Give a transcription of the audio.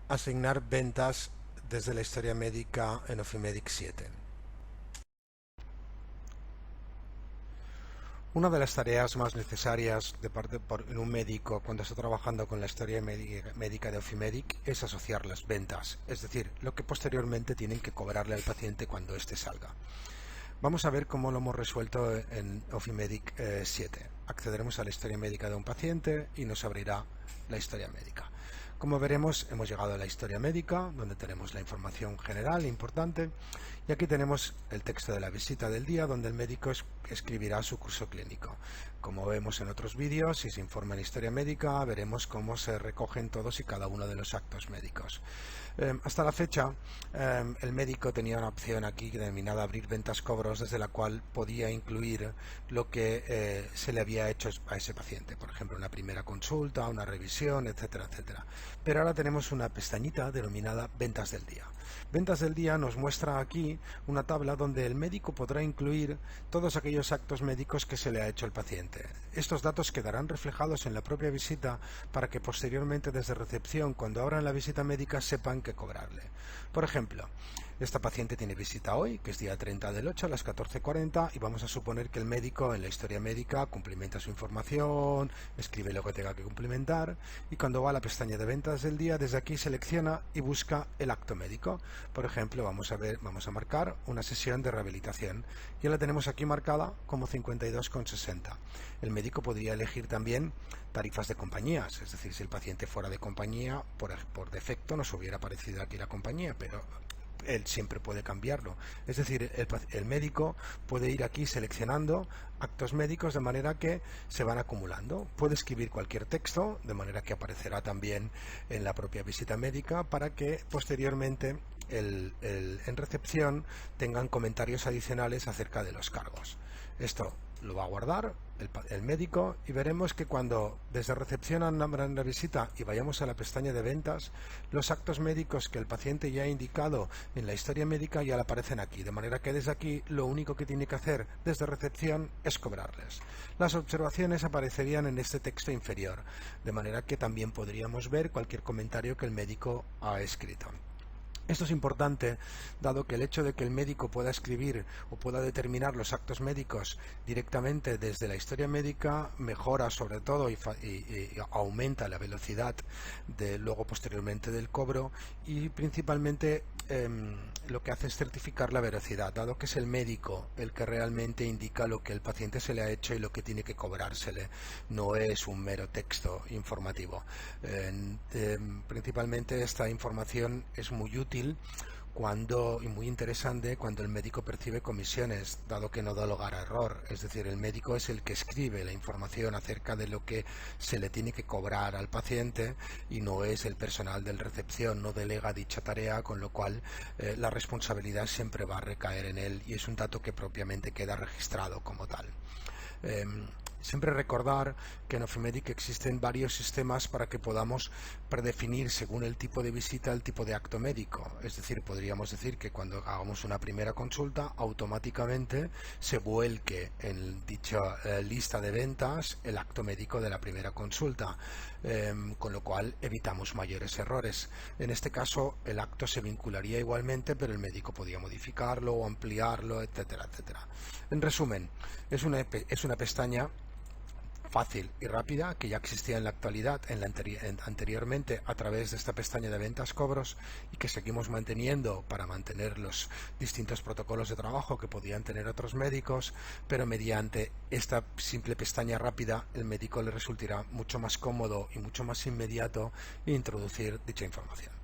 Asignar ventas desde la historia médica en Ofimedic 7. Una de las tareas más necesarias en un médico cuando está trabajando con la historia médica de Ofimedic es asociar las ventas, es decir, lo que posteriormente tienen que cobrarle al paciente cuando éste salga. Vamos a ver cómo lo hemos resuelto en Ofimedic 7. Accederemos a la historia médica de un paciente y nos abrirá la historia médica. Como veremos, hemos llegado a la historia médica, donde tenemos la información general importante, y aquí tenemos el texto de la visita del día, donde el médico escribirá su curso clínico. Como vemos en otros vídeos, si se informa en la historia médica, veremos cómo se recogen todos y cada uno de los actos médicos. Hasta la fecha, el médico tenía una opción aquí denominada abrir ventas cobros, desde la cual podía incluir lo que se le había hecho a ese paciente, por ejemplo, una primera consulta, una revisión, etcétera, etcétera. Pero ahora tenemos una pestañita denominada ventas del día. Ventas del día nos muestra aquí una tabla donde el médico podrá incluir todos aquellos actos médicos que se le ha hecho al paciente. Estos datos quedarán reflejados en la propia visita para que posteriormente desde recepción, cuando abran la visita médica, sepan qué cobrarle. Por ejemplo, esta paciente tiene visita hoy, que es día 30 del 8 a las 14:40, y vamos a suponer que el médico en la historia médica cumplimenta su información, escribe lo que tenga que cumplimentar, y cuando va a la pestaña de ventas del día, desde aquí selecciona y busca el acto médico. Por ejemplo, vamos a marcar una sesión de rehabilitación. Ya la tenemos aquí marcada como 52,60. El médico podría elegir también tarifas de compañías, es decir, si el paciente fuera de compañía, por defecto nos hubiera aparecido aquí la compañía, pero él siempre puede cambiarlo. Es decir, el médico puede ir aquí seleccionando actos médicos de manera que se van acumulando. Puede escribir cualquier texto, de manera que aparecerá también en la propia visita médica, para que posteriormente en recepción tengan comentarios adicionales acerca de los cargos. Esto lo va a guardar el médico, y veremos que cuando desde recepción abran la visita y vayamos a la pestaña de ventas, los actos médicos que el paciente ya ha indicado en la historia médica ya le aparecen aquí, de manera que desde aquí lo único que tiene que hacer desde recepción es cobrarles. Las observaciones aparecerían en este texto inferior, de manera que también podríamos ver cualquier comentario que el médico ha escrito. Esto es importante, dado que el hecho de que el médico pueda escribir o pueda determinar los actos médicos directamente desde la historia médica mejora sobre todo y aumenta la velocidad luego posteriormente del cobro, y principalmente lo que hace es certificar la veracidad, dado que es el médico el que realmente indica lo que el paciente se le ha hecho y lo que tiene que cobrársele, no es un mero texto informativo. Principalmente esta información es muy útil y muy interesante cuando el médico percibe comisiones, dado que no da lugar a error. Es decir, el médico es el que escribe la información acerca de lo que se le tiene que cobrar al paciente, y no es el personal de recepción, no delega dicha tarea, con lo cual la responsabilidad siempre va a recaer en él, y es un dato que propiamente queda registrado como tal. Siempre recordar que en Ofimedic existen varios sistemas para que podamos predefinir según el tipo de visita el tipo de acto médico. Es decir, podríamos decir que cuando hagamos una primera consulta automáticamente se vuelque en dicha lista de ventas el acto médico de la primera consulta, con lo cual evitamos mayores errores. En este caso el acto se vincularía igualmente, pero el médico podía modificarlo o ampliarlo, etcétera, etcétera. En resumen, es una pestaña fácil y rápida que ya existía en la actualidad, anteriormente a través de esta pestaña de ventas cobros, y que seguimos manteniendo para mantener los distintos protocolos de trabajo que podían tener otros médicos, pero mediante esta simple pestaña rápida el médico le resultará mucho más cómodo y mucho más inmediato introducir dicha información.